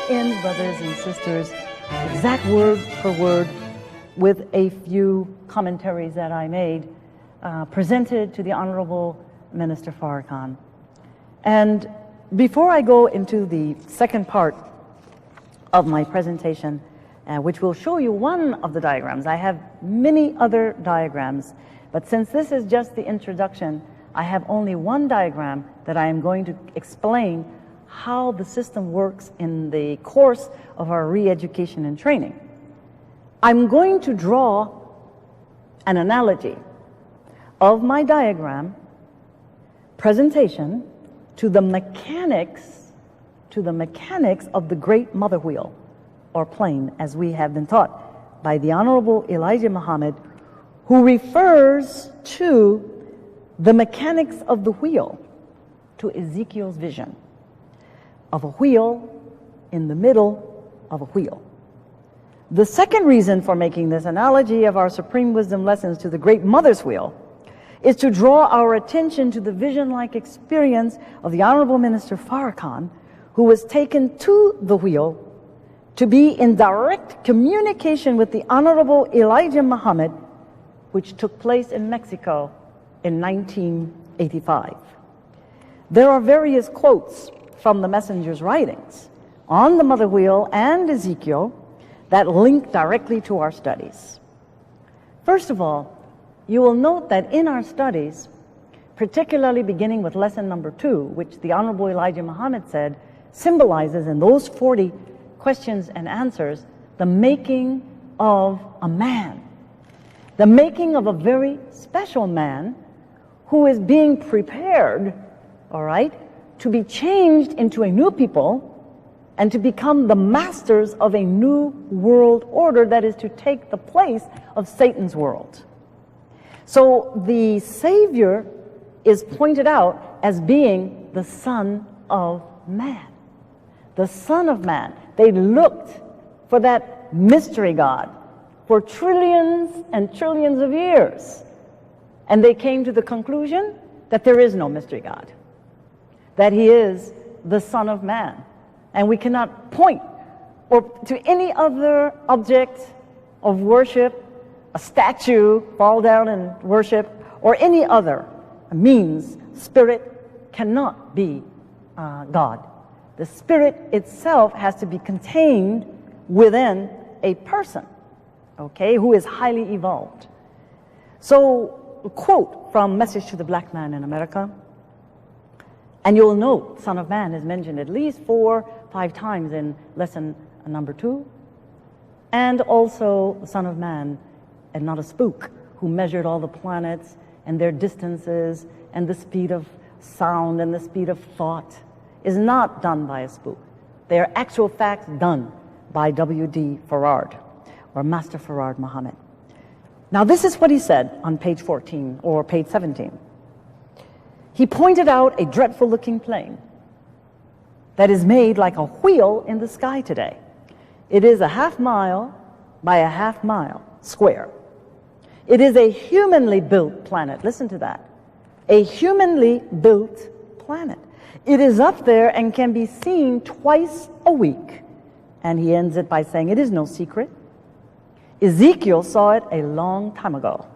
in, brothers and sisters, exact word for word, with a few commentaries that I made, presented to the Honorable Minister Farrakhan. And before I go into the second part of my presentation, which will show you one of the diagrams, I have many other diagrams, but since this is just the introduction, I have only one diagram that I am going to explain how the system works in the course of our re-education and training. I'm going to draw an analogy of my diagram presentation to the mechanics of the great mother wheel or plane, as we have been taught by the Honorable Elijah Muhammad, who refers to the mechanics of the wheel, to Ezekiel's vision of a wheel in the middle of a wheel. The second reason for making this analogy of our Supreme Wisdom lessons to the great mother's wheel is to draw our attention to the vision-like experience of the Honorable Minister Farrakhan, who was taken to the wheel to be in direct communication with the Honorable Elijah Muhammad, which took place in Mexico in 1985. There are various quotes from the messenger's writings on the mother wheel and Ezekiel that link directly to our studies. First of all, you will note that in our studies, particularly beginning with lesson number 2, which the Honorable Elijah Muhammad said symbolizes in those 40 questions and answers the making of a man, the making of a very special man who is being prepared, all right, to be changed into a new people and to become the masters of a new world order that is to take the place of Satan's world. So the Savior is pointed out as being the Son of Man. The Son of Man. They looked for that mystery God for trillions and trillions of years. And they came to the conclusion that there is no mystery God, that he is the Son of Man. And we cannot point or to any other object of worship, a statue, fall down and worship, or any other means. Spirit cannot be God. The Spirit itself has to be contained within a person, okay, who is highly evolved. So, a quote from Message to the Black Man in America, and you'll note Son of Man is mentioned at least 4 or 5 times in lesson number 2, and also the Son of Man and not a spook, who measured all the planets and their distances and the speed of sound and the speed of thought, is not done by a spook. They are actual facts done by W.D. Farrard, or Master Farrard Muhammad. Now this is what he said on page 14 or page 17. He pointed out a dreadful looking plane that is made like a wheel in the sky today. It is a half mile by a half mile square. It is a humanly built planet. Listen to that. A humanly built planet. It is up there and can be seen twice a week. And he ends it by saying, it is no secret. Ezekiel saw it a long time ago.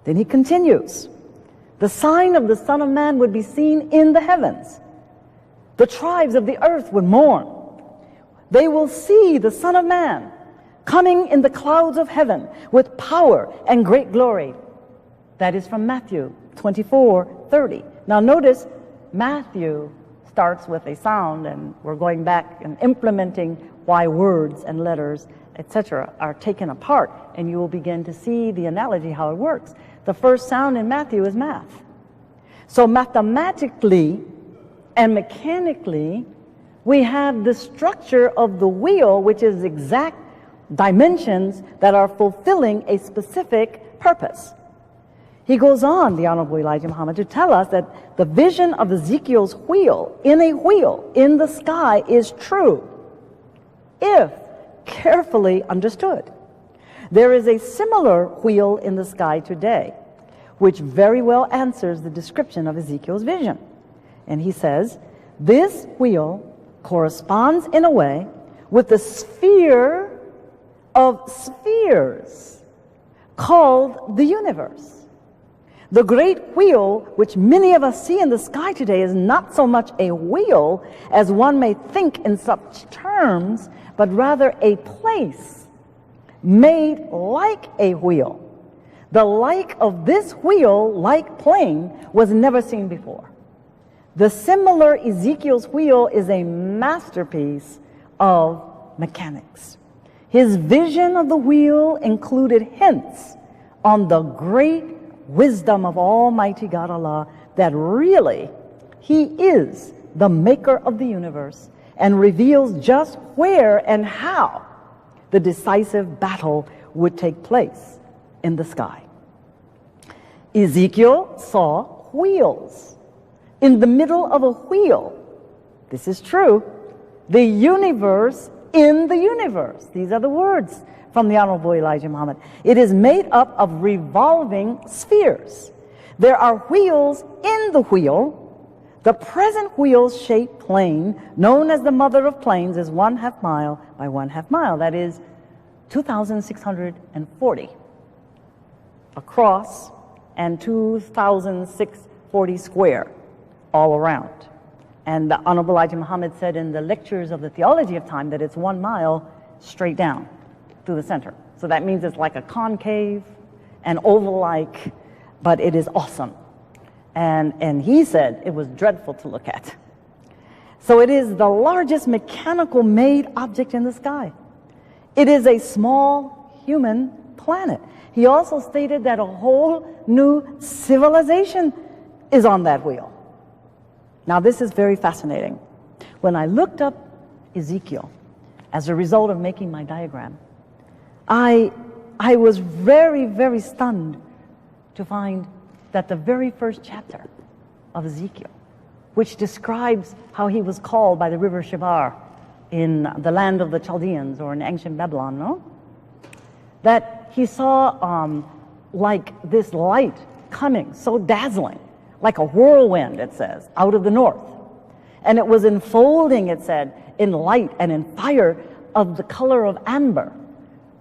Then he continues, the sign of the Son of Man would be seen in the heavens. The tribes of the earth would mourn. They will see the Son of Man coming in the clouds of heaven with power and great glory. That is from Matthew 24:30. Now notice, Matthew starts with a sound, and we're going back and implementing why words and letters, etc., are taken apart, and you will begin to see the analogy how it works. The first sound in Matthew is math. So mathematically and mechanically, we have the structure of the wheel, which is exact dimensions that are fulfilling a specific purpose. He goes on, the Honorable Elijah Muhammad, to tell us that the vision of Ezekiel's wheel in the sky is true, if carefully understood. There is a similar wheel in the sky today, which very well answers the description of Ezekiel's vision. And he says, this wheel corresponds in a way with the sphere of spheres called the universe. The great wheel, which many of us see in the sky today, is not so much a wheel as one may think in such terms, but rather a place made like a wheel. The like of this wheel-like plane was never seen before. The similar Ezekiel's wheel is a masterpiece of mechanics. His vision of the wheel included hints on the great wisdom of Almighty God Allah, that really He is the maker of the universe and reveals just where and how the decisive battle would take place in the sky. Ezekiel saw wheels in the middle of a wheel. This is true. The universe in the universe. These are the words from the Honorable Elijah Muhammad. It is made up of revolving spheres. There are wheels in the wheel. The present wheel-shaped plane, known as the mother of planes, is 1/2 mile by 1/2 mile. That is 2,640 across and 2,640 square all around. And the Honorable Elijah Muhammad said in the lectures of the theology of time that it's 1 mile straight down through the center. So that means it's like a concave and oval-like, but it is awesome. And he said it was dreadful to look at. So it is the largest mechanical made object in the sky. It is a small human planet. He also stated that a whole new civilization is on that wheel. Now this is very fascinating. When I looked up Ezekiel as a result of making my diagram, I was very, very stunned to find that the very first chapter of Ezekiel, which describes how he was called by the river Shibar in the land of the Chaldeans or in ancient Babylon, no? That he saw like this light coming, so dazzling, like a whirlwind, it says, out of the north. And it was enfolding, it said, in light and in fire of the color of amber.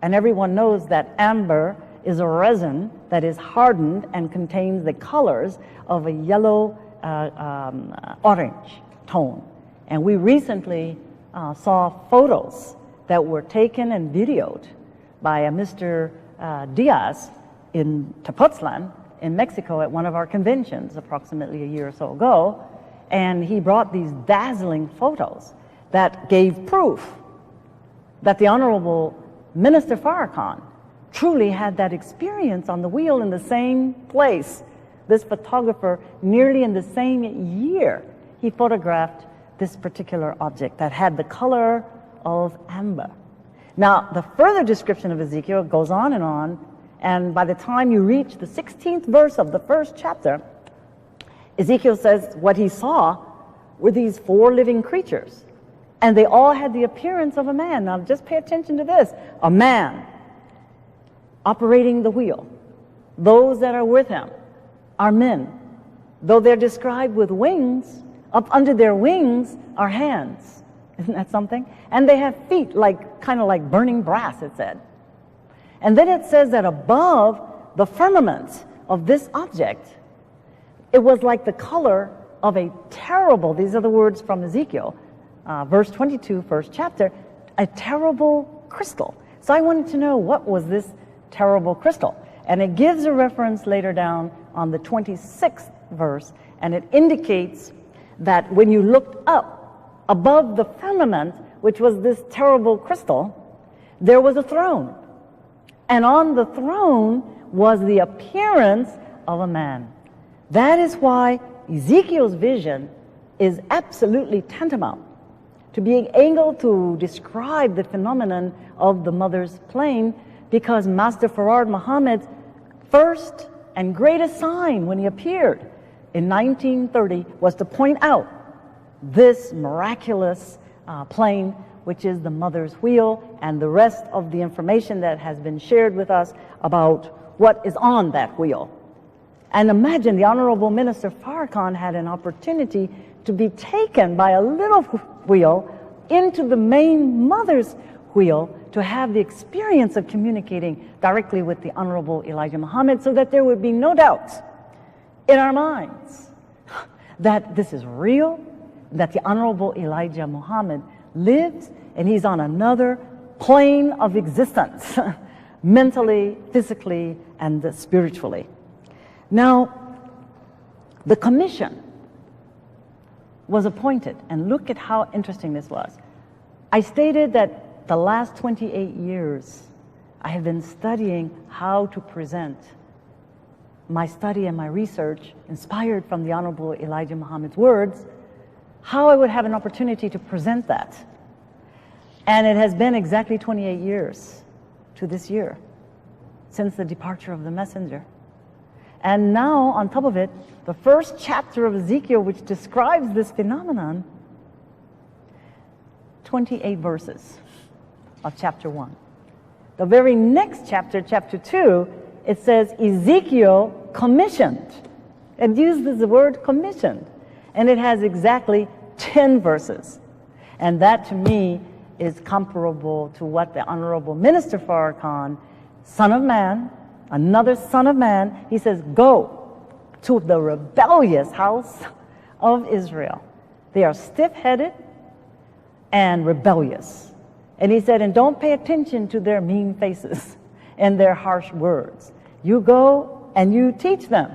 And everyone knows that amber is a resin that is hardened and contains the colors of a yellow orange tone. And we recently saw photos that were taken and videoed by a Mr. Diaz in Tepoztlan in Mexico at one of our conventions approximately a year or so ago. And he brought these dazzling photos that gave proof that the Honorable Minister FARRAKHAN truly had that experience on the wheel in the same place. This photographer, nearly in the same year, he photographed this particular object that had the color of amber. Now, the further description of Ezekiel goes on, and by the time you reach the 16th verse of the first chapter, Ezekiel says what he saw were these 4 living creatures, and they all had the appearance of a man. Now, just pay attention to this. A man operating the wheel. Those that are with him are men. Though they're described with wings, up under their wings are hands. Isn't that something? And they have feet, like kind of like burning brass, it said. And then it says that above the firmament of this object, it was like the color of a terrible, these are the words from Ezekiel, verse 22, first chapter, a terrible crystal. So I wanted to know, what was this terrible crystal? And it gives a reference later down on the 26th verse, and it indicates that when you looked up above the firmament, which was this terrible crystal, there was a throne. And on the throne was the appearance of a man. That is why Ezekiel's vision is absolutely tantamount to being able to describe the phenomenon of the mother's plane, because Master Fard Muhammad's first and greatest sign when he appeared in 1930 was to point out this miraculous plane, which is the mother's wheel, and the rest of the information that has been shared with us about what is on that wheel. And imagine the Honorable Minister FARRAKHAN had an opportunity to be taken by a little wheel into the main mother's wheel to have the experience of communicating directly with the Honorable Elijah Muhammad, so that there would be no doubt in our minds that this is real, that the Honorable Elijah Muhammad lives, and he's on another plane of existence, mentally, physically, and spiritually. Now, the commission was appointed, and look at how interesting this was. I stated that the last 28 years, I have been studying how to present my study and my research, inspired from the Honorable Elijah Muhammad's words, how I would have an opportunity to present that. And it has been exactly 28 years to this year since the departure of the messenger. And now, on top of it, the first chapter of Ezekiel, which describes this phenomenon, 28 verses of chapter 1. The very next chapter, chapter 2, it says Ezekiel commissioned. It uses the word commissioned. And it has exactly 10 verses. And that, to me, is comparable to what the Honorable Minister FARRAKHAN, son of man, another son of man, he says, go to the rebellious house of Israel. They are stiff-headed and rebellious. And he said, and don't pay attention to their mean faces and their harsh words. You go and you teach them.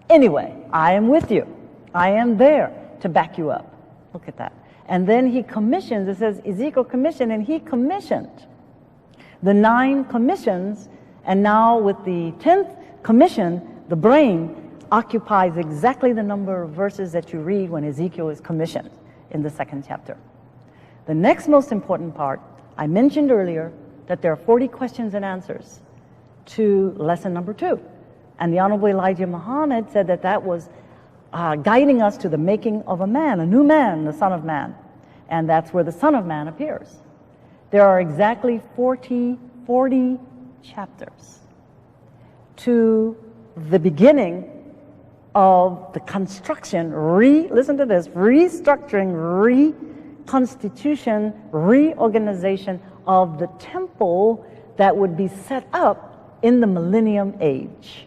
Anyway, I am with you. I am there to back you up. Look at that. And then he commissions, it says Ezekiel commissioned, and he commissioned the 9 commissions, and now with the 10th commission, the brain occupies exactly the number of verses that you read when Ezekiel is commissioned in the 2nd chapter. The next most important part, I mentioned earlier that there are 40 questions and answers to lesson number 2. And the Honorable Elijah Muhammad said that that was guiding us to the making of a man, a new man, the Son of Man. And that's where the Son of Man appears. There are exactly 40 chapters to the beginning of the construction, listen to this, restructuring, reconstitution, reorganization of the temple that would be set up in the millennium age.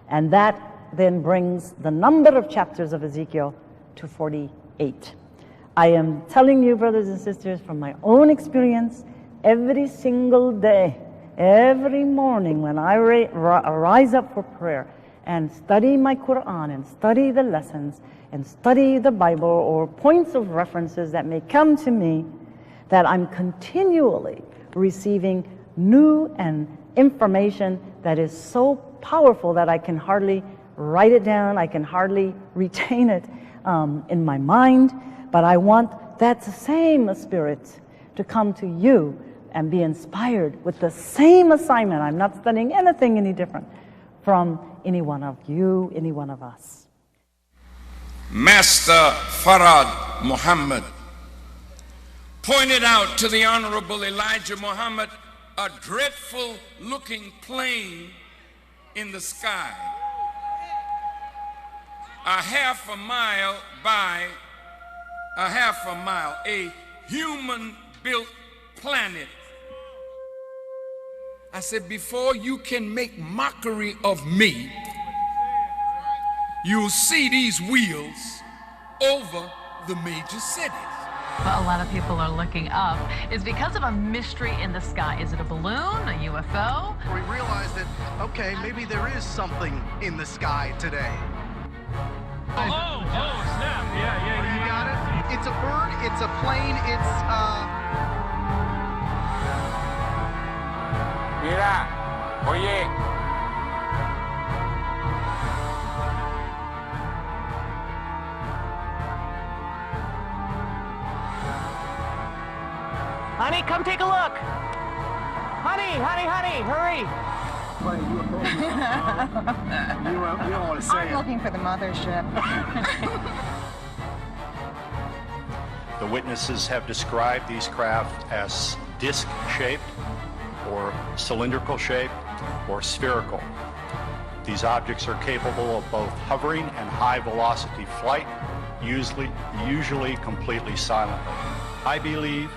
And that then brings the number of chapters of Ezekiel to 48. I am telling you, brothers and sisters, from my own experience, every single day, every morning when I rise up for prayer and study my Quran and study the lessons and study the Bible or points of references that may come to me, that I'm continually receiving new and information that is so powerful that I can hardly write it down, I can hardly retain it in my mind, but I want that same spirit to come to you and be inspired with the same assignment. I'm not studying anything any different from any one of you, any one of us. Master Farad Muhammad pointed out to the Honorable Elijah Muhammad a dreadful looking plane in the sky, a half a mile by a half a mile, a human-built planet. I said, before you can make mockery of me, you'll see these wheels over the major cities. Well, a lot of people are looking up. It's because of a mystery in the sky. Is it a balloon, a UFO? We realized that, okay, maybe there is something in the sky today. Oh, snap. Yeah. You got it? It's a bird, it's a plane, it's, Mira, oye. Honey, come take a look. Honey, hurry. you don't want to say I'm looking for the mothership. The witnesses have described these craft as disc-shaped, or cylindrical shaped, or spherical. These objects are capable of both hovering and high-velocity flight, usually completely silently. I believe,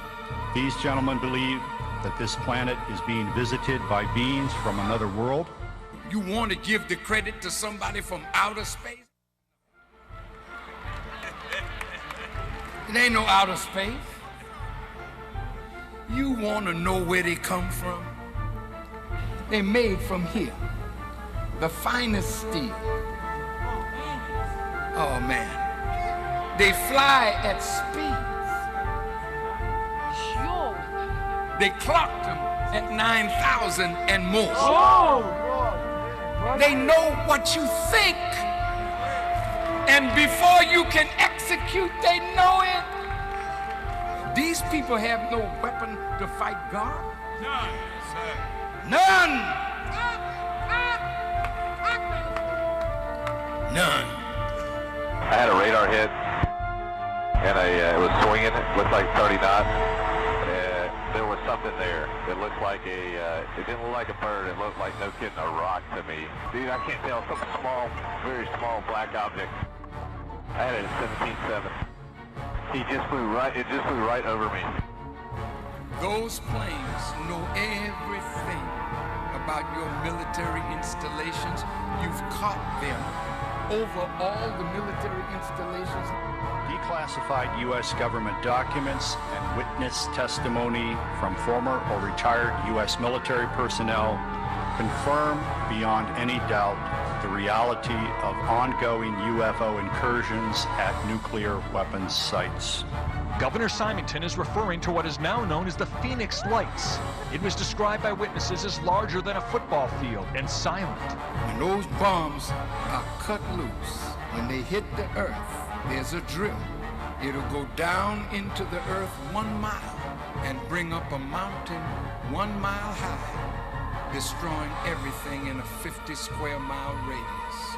these gentlemen believe, that this planet is being visited by beings from another world. You want to give the credit to somebody from outer space? It ain't no outer space. You want to know where they come from? They're made from here. The finest steel. Oh man. They fly at speeds. They clocked them at 9,000 and more. They know what you think. And before you can execute, they know it. These people have no weapon to fight God. None, sir. None. None. I had a radar hit, and it was swinging. It looked like 30 knots. There was something there. It looked like it didn't look like a bird. It looked like, no kidding, a rock to me. Dude, I can't tell. Some small, very small black object. I had it at 17.7. It just flew right over me. Those planes know everything about your military installations. You've caught them over all the military installations. Declassified U.S. government documents and witness testimony from former or retired U.S. military personnel confirm beyond any doubt the reality of ongoing UFO incursions at nuclear weapons sites. Governor Symington is referring to what is now known as the Phoenix Lights. It was described by witnesses as larger than a football field and silent. When those bombs are cut loose, when they hit the earth, there's a drill. It'll go down into the earth 1 mile and bring up a mountain 1 mile high, destroying everything in a 50 square mile radius.